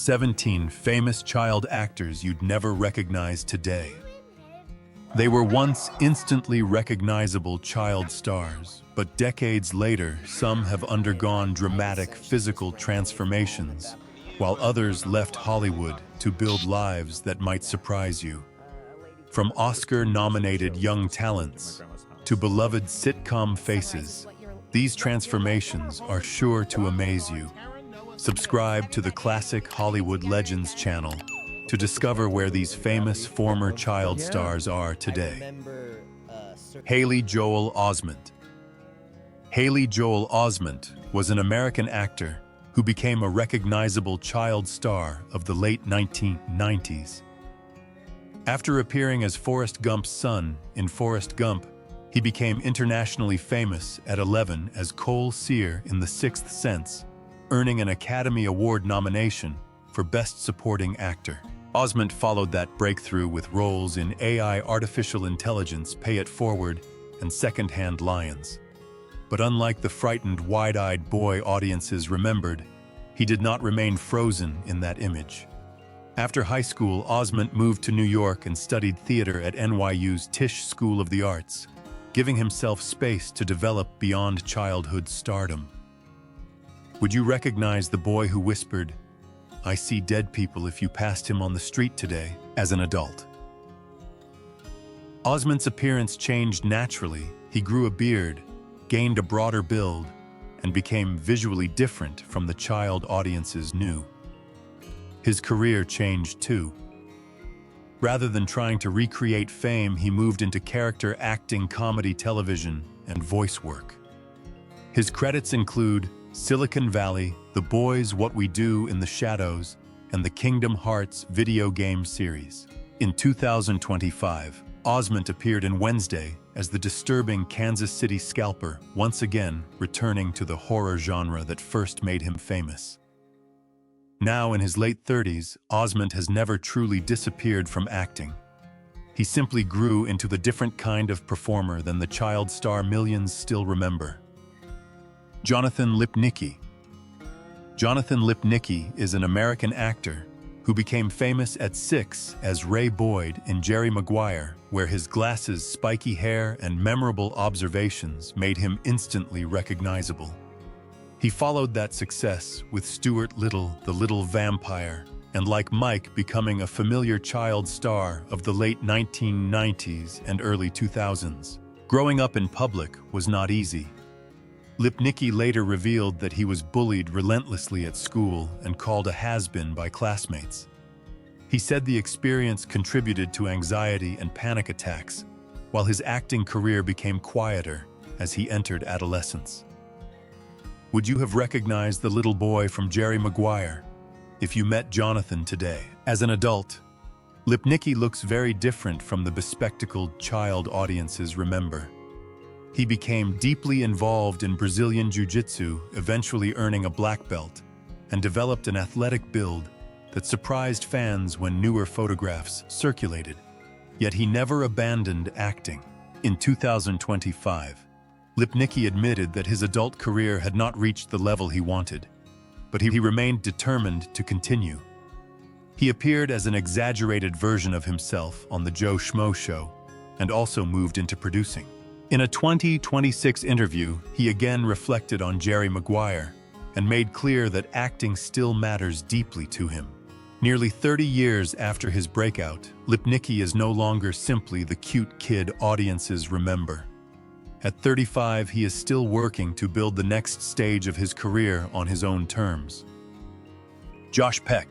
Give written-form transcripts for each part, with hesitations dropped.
17 famous child actors you'd never recognize today. They were once instantly recognizable child stars, but decades later, some have undergone dramatic physical transformations, while others left Hollywood to build lives that might surprise you. From Oscar-nominated young talents to beloved sitcom faces, these transformations are sure to amaze you. Subscribe to the Classic Hollywood Legends channel to discover where these famous former child stars are today. Haley Joel Osment. Haley Joel Osment was an American actor who became a recognizable child star of the late 1990s. After appearing as Forrest Gump's son in Forrest Gump, he became internationally famous at 11 as Cole Sear in The Sixth Sense, earning an Academy Award nomination for Best Supporting Actor. Osment followed that breakthrough with roles in AI Artificial Intelligence, Pay It Forward, and Secondhand Lions. But unlike the frightened, wide-eyed boy audiences remembered, he did not remain frozen in that image. After high school, Osment moved to New York and studied theater at NYU's Tisch School of the Arts, giving himself space to develop beyond childhood stardom. Would you recognize the boy who whispered, "I see dead people if you passed him on the street today," as an adult? Osment's appearance changed naturally. He grew a beard, gained a broader build, and became visually different from the child audiences knew. His career changed too. Rather than trying to recreate fame, he moved into character acting, comedy, television, and voice work. His credits include Silicon Valley, The Boys, What We Do in the Shadows, and the Kingdom Hearts video game series. In 2025, Osment appeared in Wednesday as the disturbing Kansas City Scalper, once again returning to the horror genre that first made him famous. Now in his late 30s, Osment has never truly disappeared from acting. He simply grew into the different kind of performer than the child star millions still remember. Jonathan Lipnicki. Jonathan Lipnicki is an American actor who became famous at 6 as Ray Boyd in Jerry Maguire, where his glasses, spiky hair, and memorable observations made him instantly recognizable. He followed that success with Stuart Little, the Little Vampire, and like Mike, becoming a familiar child star of the late 1990s and early 2000s. Growing up in public was not easy. Lipnicki later revealed that he was bullied relentlessly at school and called a has-been by classmates. He said the experience contributed to anxiety and panic attacks, while his acting career became quieter as he entered adolescence. Would you have recognized the little boy from Jerry Maguire if you met Jonathan today? As an adult, Lipnicki looks very different from the bespectacled child audiences remember. He became deeply involved in Brazilian Jiu-Jitsu, eventually earning a black belt, and developed an athletic build that surprised fans when newer photographs circulated. Yet he never abandoned acting. In 2025, Lipnicki admitted that his adult career had not reached the level he wanted, but he remained determined to continue. He appeared as an exaggerated version of himself on The Joe Schmo Show and also moved into producing. In a 2026 interview, he again reflected on Jerry Maguire and made clear that acting still matters deeply to him. Nearly 30 years after his breakout, Lipnicki is no longer simply the cute kid audiences remember. At 35, he is still working to build the next stage of his career on his own terms. Josh Peck.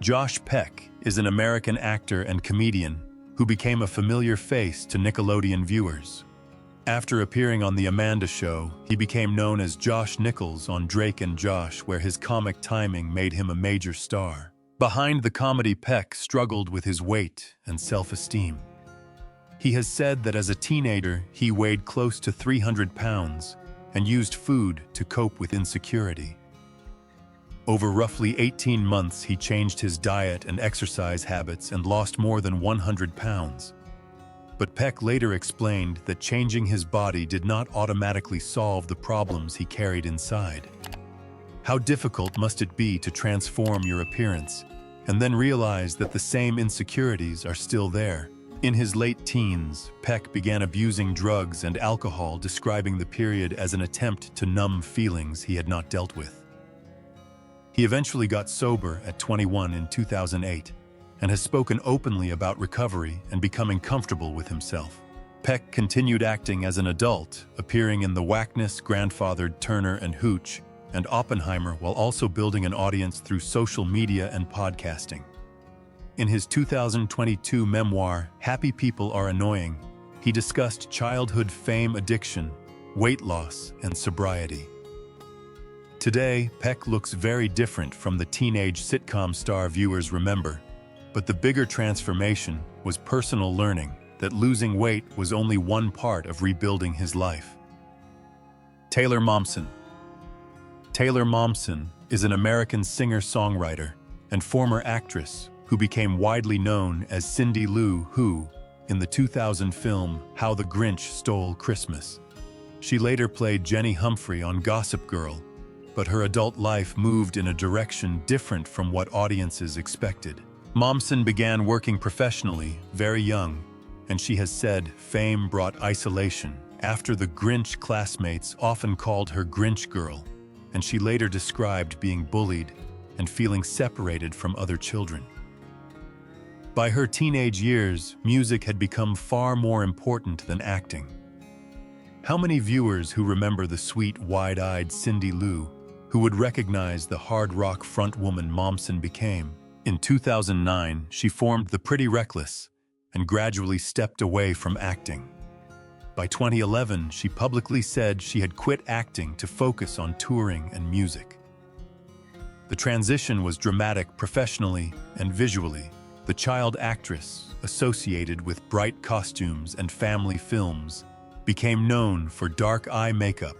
Josh Peck is an American actor and comedian who became a familiar face to Nickelodeon viewers. After appearing on The Amanda Show, he became known as Josh Nichols on Drake and Josh, where his comic timing made him a major star. Behind the comedy, Peck struggled with his weight and self-esteem. He has said that as a teenager, he weighed close to 300 pounds and used food to cope with insecurity. Over roughly 18 months, he changed his diet and exercise habits and lost more than 100 pounds. But Peck later explained that changing his body did not automatically solve the problems he carried inside. How difficult must it be to transform your appearance, and then realize that the same insecurities are still there? In his late teens, Peck began abusing drugs and alcohol, describing the period as an attempt to numb feelings he had not dealt with. He eventually got sober at 21 in 2008 and has spoken openly about recovery and becoming comfortable with himself. Peck continued acting as an adult, appearing in The Whackness, Grandfathered, Turner and Hooch, and Oppenheimer, while also building an audience through social media and podcasting. In his 2022 memoir, Happy People Are Annoying, he discussed childhood fame addiction, weight loss, and sobriety. Today, Peck looks very different from the teenage sitcom star viewers remember, but the bigger transformation was personal learning that losing weight was only one part of rebuilding his life. Taylor Momsen. Taylor Momsen is an American singer-songwriter and former actress who became widely known as Cindy Lou Who in the 2000 film How the Grinch Stole Christmas. She later played Jenny Humphrey on Gossip Girl, but her adult life moved in a direction different from what audiences expected. Momsen began working professionally very young, and she has said fame brought isolation after the Grinch classmates often called her Grinch Girl, and she later described being bullied and feeling separated from other children. By her teenage years, music had become far more important than acting. How many viewers who remember the sweet, wide-eyed Cindy Lou, who would recognize the hard rock frontwoman Momsen became? In 2009, she formed The Pretty Reckless and gradually stepped away from acting. By 2011, she publicly said she had quit acting to focus on touring and music. The transition was dramatic professionally and visually. The child actress, associated with bright costumes and family films, became known for dark eye makeup,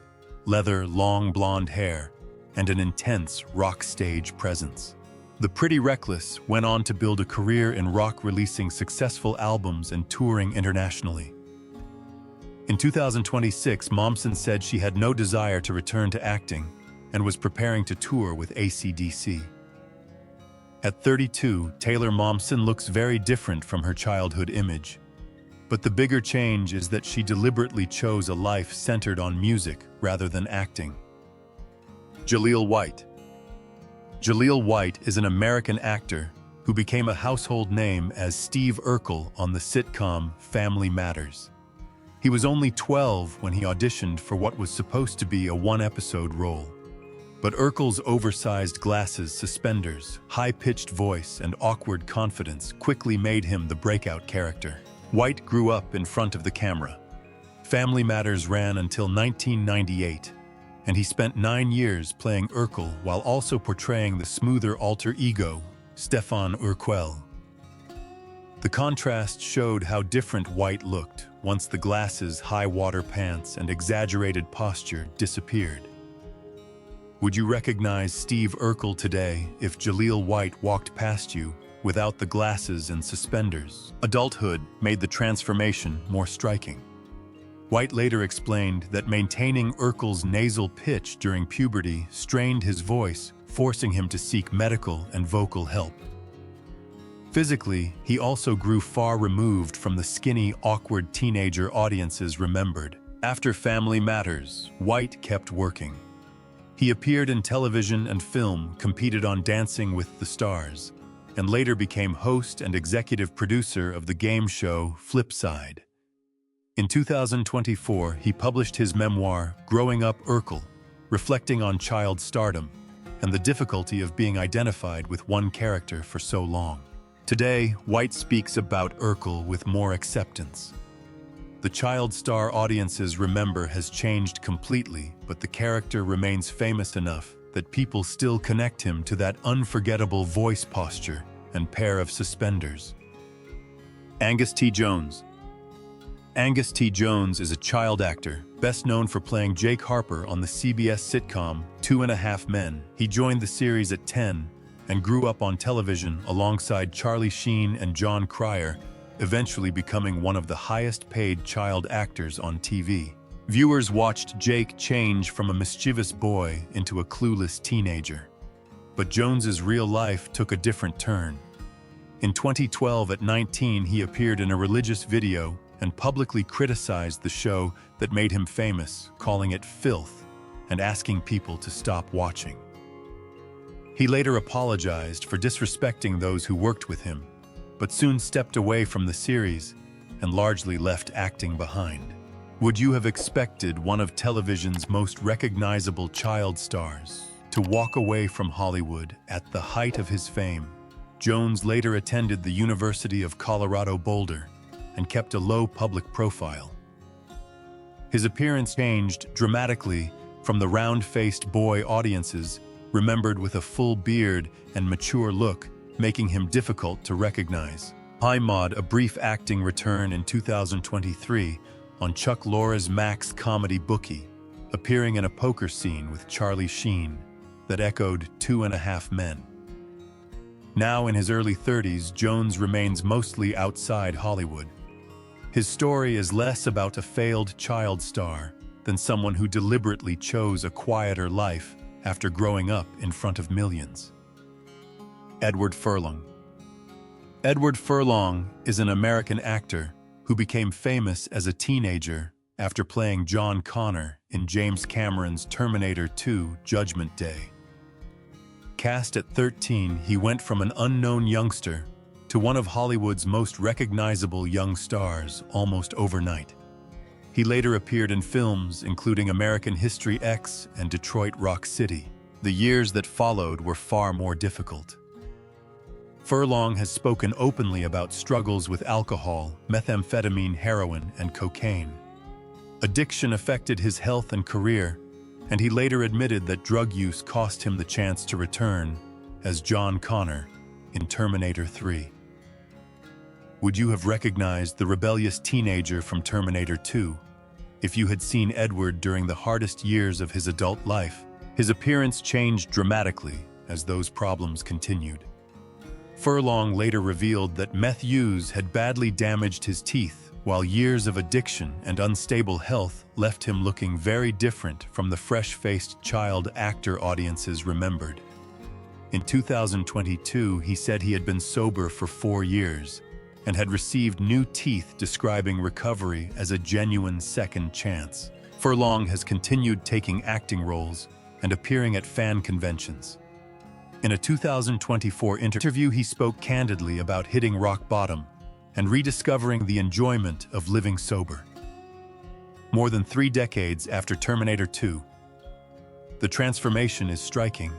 leather, long blonde hair, and an intense rock stage presence. The Pretty Reckless went on to build a career in rock, releasing successful albums and touring internationally. In 2026, Momsen said she had no desire to return to acting and was preparing to tour with AC/DC. At 32, Taylor Momsen looks very different from her childhood image. But the bigger change is that she deliberately chose a life centered on music rather than acting. Jaleel White. Jaleel White is an American actor who became a household name as Steve Urkel on the sitcom Family Matters. He was only 12 when he auditioned for what was supposed to be a one-episode role. But Urkel's oversized glasses, suspenders, high-pitched voice, and awkward confidence quickly made him the breakout character. White grew up in front of the camera. Family Matters ran until 1998, and he spent 9 years playing Urkel while also portraying the smoother alter ego, Stefan Urquell. The contrast showed how different White looked once the glasses, high-water pants, and exaggerated posture disappeared. Would you recognize Steve Urkel today if Jaleel White walked past you without the glasses and suspenders? Adulthood made the transformation more striking. White later explained that maintaining Urkel's nasal pitch during puberty strained his voice, forcing him to seek medical and vocal help. Physically, he also grew far removed from the skinny, awkward teenager audiences remembered. After Family Matters, White kept working. He appeared in television and film, competed on Dancing with the Stars, and later became host and executive producer of the game show Flipside. In 2024, he published his memoir, Growing Up Urkel, reflecting on child stardom and the difficulty of being identified with one character for so long. Today, White speaks about Urkel with more acceptance. The child star audiences remember has changed completely, but the character remains famous enough that people still connect him to that unforgettable voice posture and pair of suspenders. Angus T. Jones. Angus T. Jones is a child actor, best known for playing Jake Harper on the CBS sitcom 2.5 Men. He joined the series at 10 and grew up on television alongside Charlie Sheen and John Cryer, eventually becoming one of the highest-paid child actors on TV. Viewers watched Jake change from a mischievous boy into a clueless teenager. But Jones's real life took a different turn. In 2012, at 19, he appeared in a religious video and publicly criticized the show that made him famous, calling it filth and asking people to stop watching. He later apologized for disrespecting those who worked with him, but soon stepped away from the series and largely left acting behind. Would you have expected one of television's most recognizable child stars to walk away from Hollywood at the height of his fame? Jones later attended the University of Colorado Boulder and kept a low public profile. His appearance changed dramatically from the round-faced boy audiences remembered with a full beard and mature look, making him difficult to recognize. Made a brief acting return in 2023 on Chuck Lorre's Max comedy Bookie, appearing in a poker scene with Charlie Sheen that echoed 2.5 Men. Now in his early 30s, Jones remains mostly outside Hollywood. His story is less about a failed child star than someone who deliberately chose a quieter life after growing up in front of millions. Edward Furlong. Edward Furlong is an American actor who became famous as a teenager after playing John Connor in James Cameron's Terminator 2: Judgment Day. Cast at 13, he went from an unknown youngster to one of Hollywood's most recognizable young stars almost overnight. He later appeared in films including American History X and Detroit Rock City. The years that followed were far more difficult. Furlong has spoken openly about struggles with alcohol, methamphetamine, heroin, and cocaine. Addiction affected his health and career, and he later admitted that drug use cost him the chance to return as John Connor in Terminator 3. Would you have recognized the rebellious teenager from Terminator 2 if you had seen Edward during the hardest years of his adult life? His appearance changed dramatically as those problems continued. Furlong later revealed that meth use had badly damaged his teeth, while years of addiction and unstable health left him looking very different from the fresh-faced child actor audiences remembered. In 2022, he said he had been sober for 4 years and had received new teeth, describing recovery as a genuine second chance. Furlong has continued taking acting roles and appearing at fan conventions. In a 2024 interview, he spoke candidly about hitting rock bottom and rediscovering the enjoyment of living sober. More than 3 decades after Terminator 2, the transformation is striking,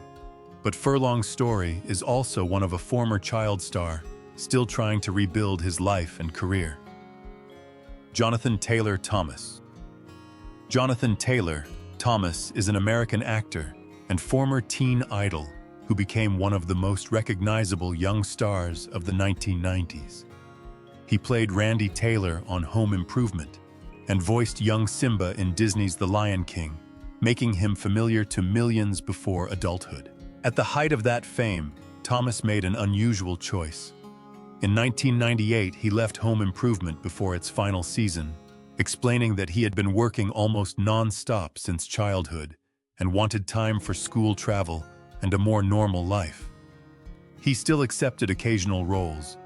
but Furlong's story is also one of a former child star still trying to rebuild his life and career. Jonathan Taylor Thomas. Jonathan Taylor Thomas is an American actor and former teen idol who became one of the most recognizable young stars of the 1990s. He played Randy Taylor on Home Improvement and voiced young Simba in Disney's The Lion King, making him familiar to millions before adulthood. At the height of that fame, Thomas made an unusual choice. In 1998, he left Home Improvement before its final season, explaining that he had been working almost non-stop since childhood and wanted time for school travel and a more normal life. He still accepted occasional roles,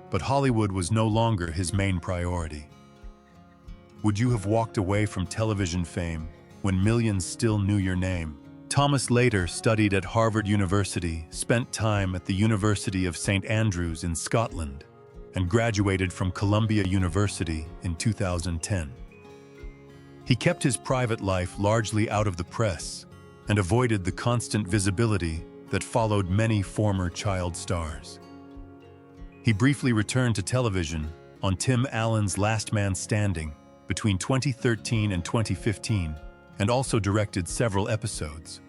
but Hollywood was no longer his main priority. Would you have walked away from television fame when millions still knew your name? Thomas later studied at Harvard University, spent time at the University of St. Andrews in Scotland, and graduated from Columbia University in 2010. He kept his private life largely out of the press and avoided the constant visibility that followed many former child stars. He briefly returned to television on Tim Allen's Last Man Standing between 2013 and 2015, and also directed several episodes.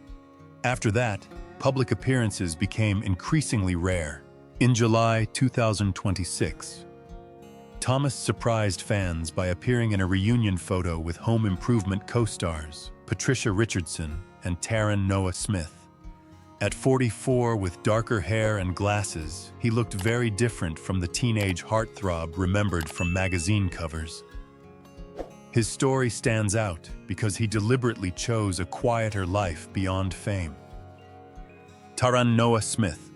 After that, public appearances became increasingly rare. In July 2026, Thomas surprised fans by appearing in a reunion photo with Home Improvement co-stars Patricia Richardson and Taran Noah Smith. At 44, with darker hair and glasses, he looked very different from the teenage heartthrob remembered from magazine covers. His story stands out because he deliberately chose a quieter life beyond fame. Taran Noah Smith.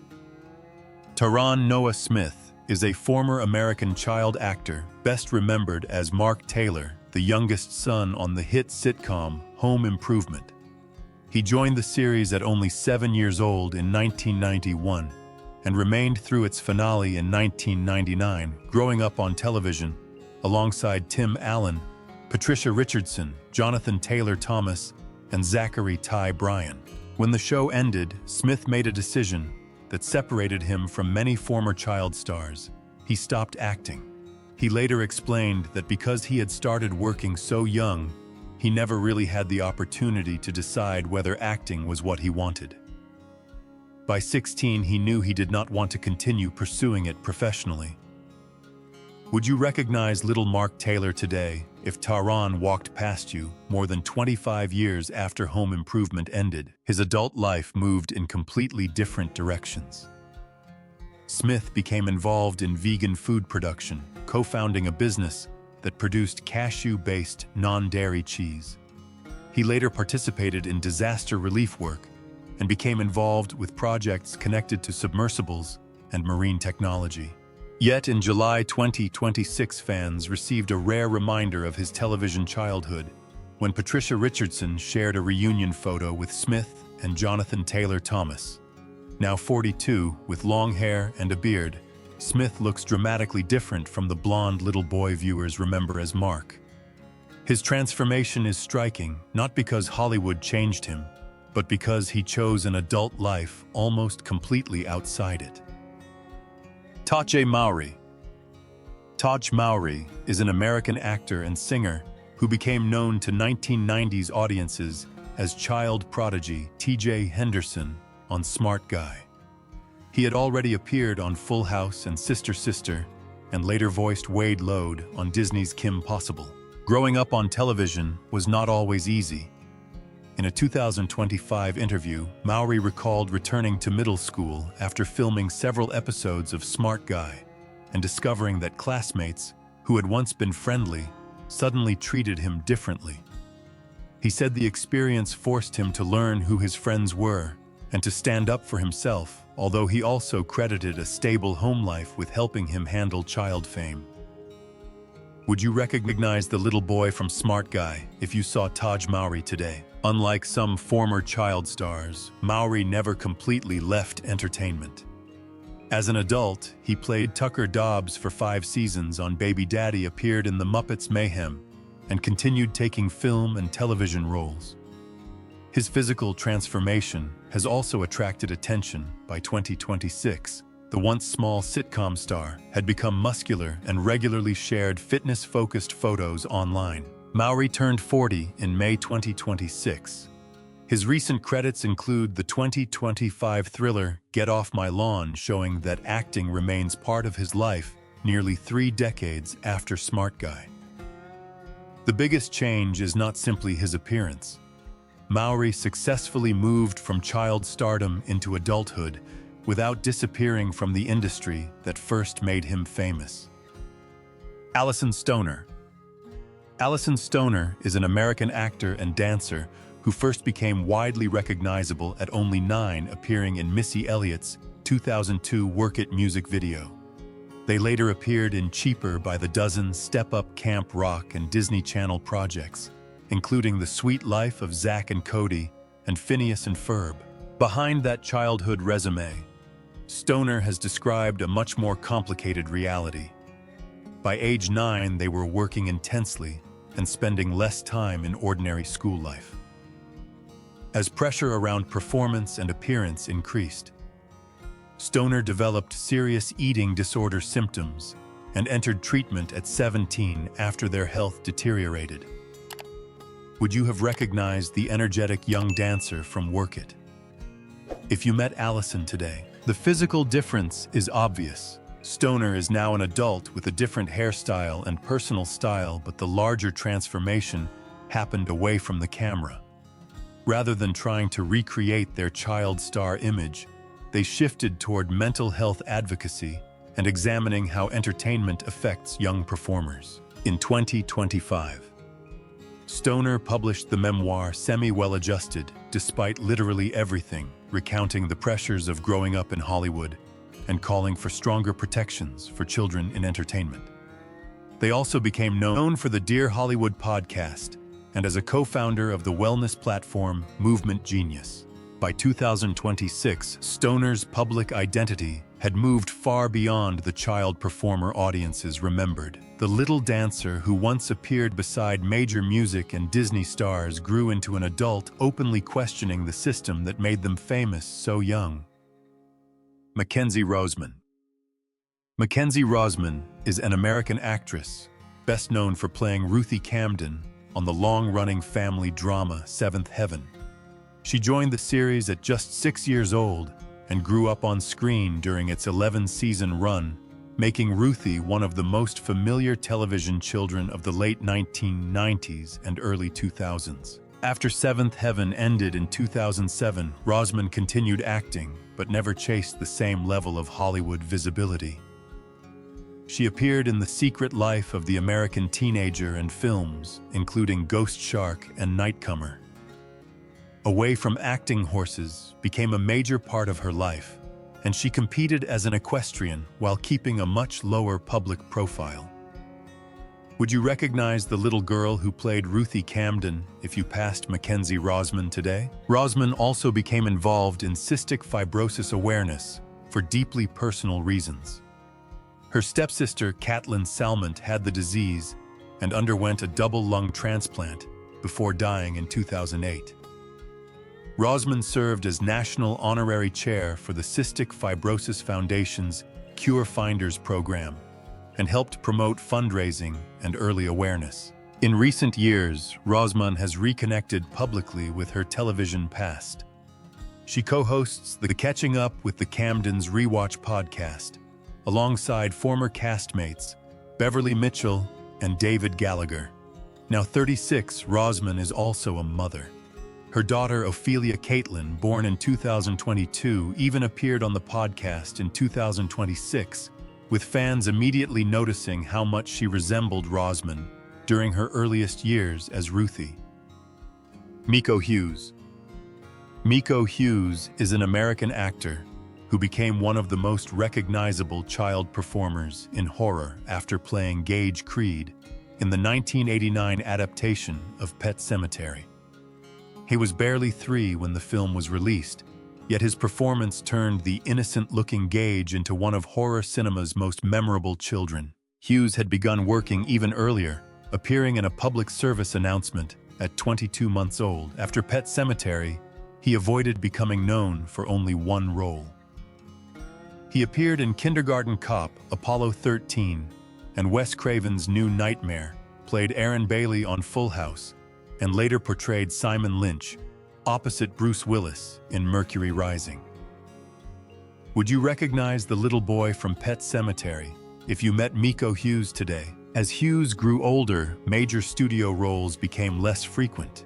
Taran Noah Smith is a former American child actor best remembered as Mark Taylor, the youngest son on the hit sitcom Home Improvement. He joined the series at only 7 years old in 1991 and remained through its finale in 1999, growing up on television alongside Tim Allen, Patricia Richardson, Jonathan Taylor Thomas, and Zachary Ty Bryan. When the show ended, Smith made a decision that separated him from many former child stars. He stopped acting. He later explained that because he had started working so young, he never really had the opportunity to decide whether acting was what he wanted. By 16, he knew he did not want to continue pursuing it professionally. Would you recognize little Mark Taylor today if Taran walked past you more than 25 years after Home Improvement ended? His adult life moved in completely different directions. Smith became involved in vegan food production, co-founding a business that produced cashew-based non-dairy cheese. He later participated in disaster relief work and became involved with projects connected to submersibles and marine technology. Yet in July 2026, fans received a rare reminder of his television childhood when Patricia Richardson shared a reunion photo with Smith and Jonathan Taylor Thomas. Now 42, with long hair and a beard, Smith looks dramatically different from the blonde little boy viewers remember as Mark. His transformation is striking, not because Hollywood changed him, but because he chose an adult life almost completely outside it. Tahj Mowry. Tahj Mowry is an American actor and singer who became known to 1990s audiences as child prodigy T.J. Henderson on Smart Guy. He had already appeared on Full House and Sister Sister, and later voiced Wade Lode on Disney's Kim Possible. Growing up on television was not always easy. In a 2025 interview, Mowry recalled returning to middle school after filming several episodes of Smart Guy and discovering that classmates, who had once been friendly, suddenly treated him differently. He said the experience forced him to learn who his friends were and to stand up for himself, although he also credited a stable home life with helping him handle child fame. Would you recognize the little boy from Smart Guy if you saw Tahj Mowry today? Unlike some former child stars, Mowry never completely left entertainment. As an adult, he played Tucker Dobbs for 5 seasons on Baby Daddy, appeared in The Muppets Mayhem, and continued taking film and television roles. His physical transformation has also attracted attention. By 2026, the once small sitcom star had become muscular and regularly shared fitness-focused photos online. Mowry turned 40 in May 2026. His recent credits include the 2025 thriller Get Off My Lawn, showing that acting remains part of his life nearly 3 decades after Smart Guy. The biggest change is not simply his appearance. Mowry successfully moved from child stardom into adulthood without disappearing from the industry that first made him famous. Alyson Stoner. Alyson Stoner is an American actor and dancer who first became widely recognizable at only 9, appearing in Missy Elliott's 2002 Work It music video. They later appeared in Cheaper by the Dozen, Step Up Camp Rock, and Disney Channel projects, including The Sweet Life of Zack and Cody and Phineas and Ferb. Behind that childhood resume, Stoner has described a much more complicated reality. By age 9, they were working intensely and spending less time in ordinary school life. As pressure around performance and appearance increased, Stoner developed serious eating disorder symptoms and entered treatment at 17 after their health deteriorated. Would you have recognized the energetic young dancer from Work It if you met Alyson today? The physical difference is obvious. Stoner is now an adult with a different hairstyle and personal style, but the larger transformation happened away from the camera. Rather than trying to recreate their child star image, they shifted toward mental health advocacy and examining how entertainment affects young performers. In 2025, Stoner published the memoir Semi-Well-Adjusted, despite literally everything, recounting the pressures of growing up in Hollywood and calling for stronger protections for children in entertainment. They also became known for the Dear Hollywood podcast and as a co-founder of the wellness platform Movement Genius. By 2026, Stoner's public identity had moved far beyond the child performer audiences remembered. The little dancer who once appeared beside major music and Disney stars grew into an adult openly questioning the system that made them famous so young. McKenzie Rosman. McKenzie Rosman is an American actress, best known for playing Ruthie Camden on the long-running family drama Seventh Heaven. She joined the series at just 6 years old and grew up on screen during its 11-season run, making Ruthie one of the most familiar television children of the late 1990s and early 2000s. After Seventh Heaven ended in 2007, Rosman continued acting, but never chased the same level of Hollywood visibility. She appeared in The Secret Life of the American Teenager and films, including Ghost Shark and Nightcomer. Away from acting horses became a major part of her life, and she competed as an equestrian while keeping a much lower public profile. Would you recognize the little girl who played Ruthie Camden if you passed Mackenzie Rosman today? Rosman also became involved in cystic fibrosis awareness for deeply personal reasons. Her stepsister, Caitlin Salmont, had the disease and underwent a double lung transplant before dying in 2008. Rosman served as National Honorary Chair for the Cystic Fibrosis Foundation's Cure Finders program and helped promote fundraising and early awareness. In recent years, Rosman has reconnected publicly with her television past. She co-hosts the Catching Up with the Camdens Rewatch podcast, alongside former castmates Beverly Mitchell and David Gallagher. Now 36, Rosman is also a mother. Her daughter, Ophelia Caitlin, born in 2022, even appeared on the podcast in 2026, with fans immediately noticing how much she resembled Rosman during her earliest years as Ruthie. Miko Hughes. Miko Hughes is an American actor who became one of the most recognizable child performers in horror after playing Gage Creed in the 1989 adaptation of Pet Sematary. He was barely 3 when the film was released, yet his performance turned the innocent-looking Gage into one of horror cinema's most memorable children. Hughes had begun working even earlier, appearing in a public service announcement at 22 months old. After Pet Sematary, he avoided becoming known for only one role. He appeared in Kindergarten Cop, Apollo 13, and Wes Craven's New Nightmare, played Aaron Bailey on Full House, and later portrayed Simon Lynch, opposite Bruce Willis in Mercury Rising. Would you recognize the little boy from Pet Sematary if you met Miko Hughes today? As Hughes grew older, major studio roles became less frequent,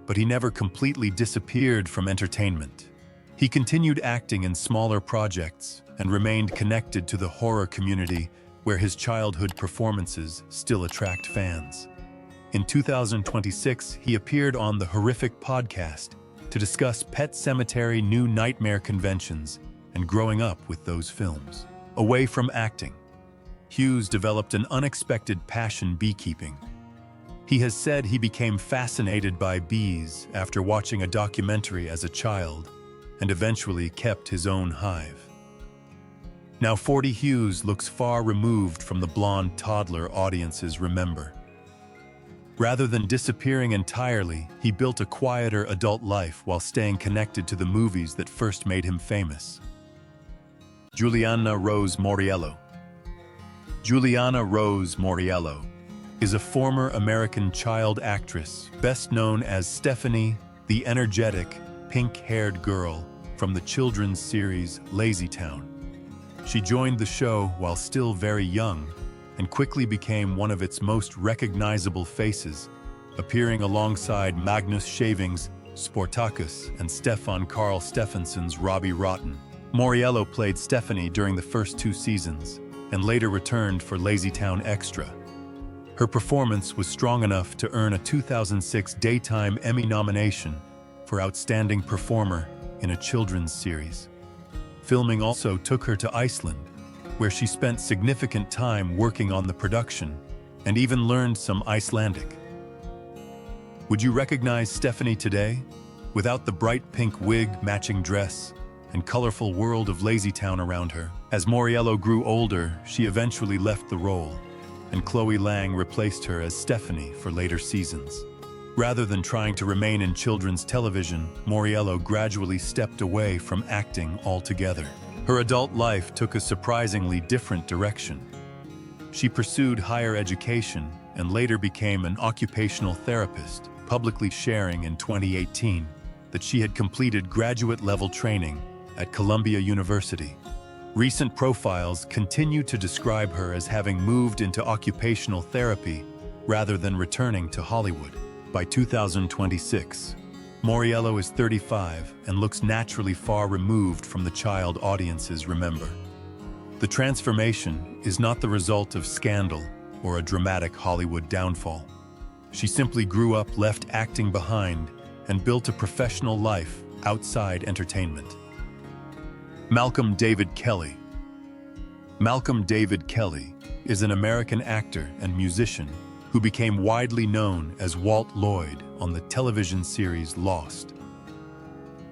but he never completely disappeared from entertainment. He continued acting in smaller projects and remained connected to the horror community where his childhood performances still attract fans. In 2026, he appeared on the Horrific podcast to discuss Pet Sematary New Nightmare conventions and growing up with those films. Away from acting, Hughes developed an unexpected passion: beekeeping. He has said he became fascinated by bees after watching a documentary as a child and eventually kept his own hive. Now 40, Hughes looks far removed from the blonde toddler audiences remember. Rather than disappearing entirely, he built a quieter adult life while staying connected to the movies that first made him famous. Julianna Rose Mauriello. Julianna Rose Mauriello is a former American child actress, best known as Stephanie, the energetic, pink-haired girl from the children's series Lazy Town. She joined the show while still very young and quickly became one of its most recognizable faces, appearing alongside Magnus Shaving's Sportacus and Stefan Karl Stephenson's Robbie Rotten. Mauriello played Stephanie during the first 2 seasons and later returned for Lazy Town Extra. Her performance was strong enough to earn a 2006 Daytime Emmy nomination for Outstanding Performer in a Children's Series. Filming also took her to Iceland, where she spent significant time working on the production and even learned some Icelandic. Would you recognize Stephanie today? Without the bright pink wig, matching dress, and colorful world of Lazytown around her. As Mauriello grew older, she eventually left the role, and Chloe Lang replaced her as Stephanie for later seasons. Rather than trying to remain in children's television, Mauriello gradually stepped away from acting altogether. Her adult life took a surprisingly different direction. She pursued higher education and later became an occupational therapist, publicly sharing in 2018 that she had completed graduate-level training at Columbia University. Recent profiles continue to describe her as having moved into occupational therapy rather than returning to Hollywood. By 2026, Mauriello is 35 and looks naturally far removed from the child audiences remember. The transformation is not the result of scandal or a dramatic Hollywood downfall. She simply grew up, left acting behind, and built a professional life outside entertainment. Malcolm David Kelley. Malcolm David Kelley is an American actor and musician who became widely known as Walt Lloyd on the television series Lost.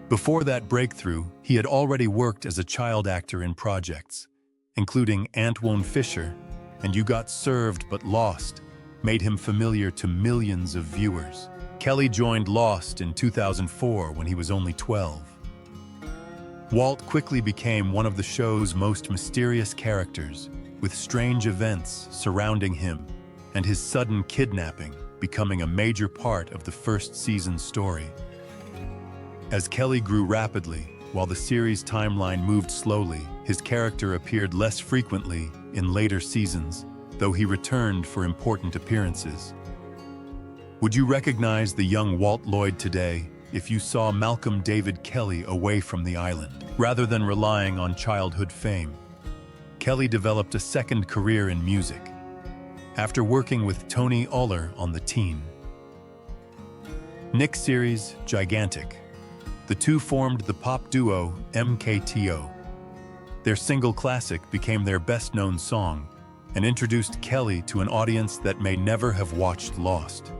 Before that breakthrough, he had already worked as a child actor in projects, including Antwone Fisher and You Got Served But Lost, made him familiar to millions of viewers. Kelley joined Lost in 2004 when he was only 12. Walt quickly became one of the show's most mysterious characters, with strange events surrounding him and his sudden kidnapping becoming a major part of the first season's story. As Kelley grew rapidly, while the series' timeline moved slowly, his character appeared less frequently in later seasons, though he returned for important appearances. Would you recognize the young Walt Lloyd today if you saw Malcolm David Kelley away from the island? Rather than relying on childhood fame, Kelley developed a second career in music. After working with Tony Uller on The Teen Nick series Gigantic, the two formed the pop duo MKTO. Their single Classic became their best-known song and introduced Kelley to an audience that may never have watched Lost.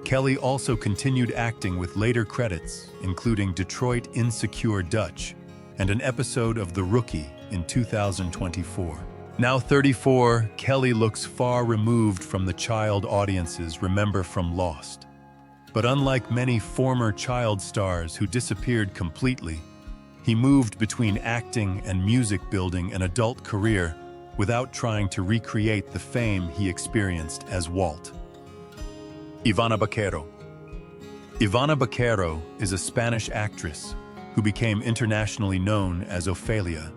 Kelley also continued acting with later credits, including Detroit Insecure Dutch and an episode of The Rookie in 2024. Now 34, Kelley looks far removed from the child audiences remember from Lost. But unlike many former child stars who disappeared completely, he moved between acting and music, building an adult career without trying to recreate the fame he experienced as Walt. Ivana Baquero. Ivana Baquero is a Spanish actress who became internationally known as Ophelia,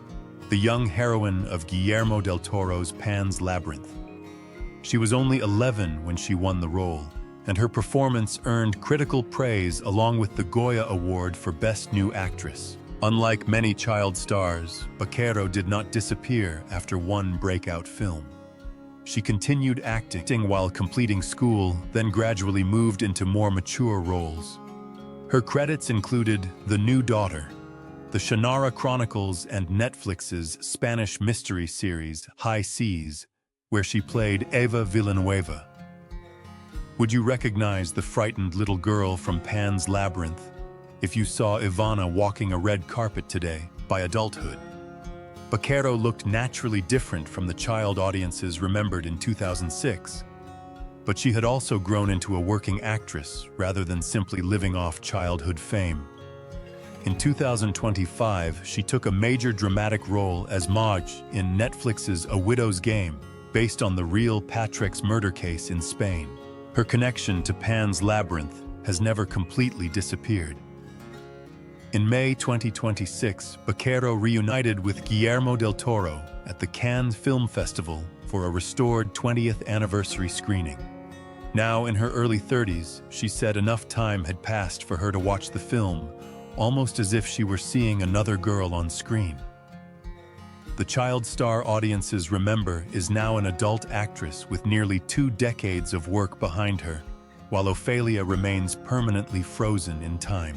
the young heroine of Guillermo del Toro's Pan's Labyrinth. She was only 11 when she won the role, and her performance earned critical praise along with the Goya Award for Best New Actress. Unlike many child stars, Baquero did not disappear after one breakout film. She continued acting while completing school, then gradually moved into more mature roles. Her credits included The New Daughter, The Shannara Chronicles, and Netflix's Spanish mystery series High Seas, where she played Eva Villanueva. Would you recognize the frightened little girl from Pan's Labyrinth if you saw Ivana walking a red carpet today? By adulthood, Baquero looked naturally different from the child audiences remembered in 2006, but she had also grown into a working actress rather than simply living off childhood fame. In 2025, she took a major dramatic role as Maj in Netflix's A Widow's Game, based on the real Patrick's murder case in Spain. Her connection to Pan's Labyrinth has never completely disappeared. In May 2026, Baquero reunited with Guillermo del Toro at the Cannes Film Festival for a restored 20th anniversary screening. Now in her early 30s, she said enough time had passed for her to watch the film, almost as if she were seeing another girl on screen. The child star audiences remember is now an adult actress with nearly 2 decades of work behind her, while Ophelia remains permanently frozen in time.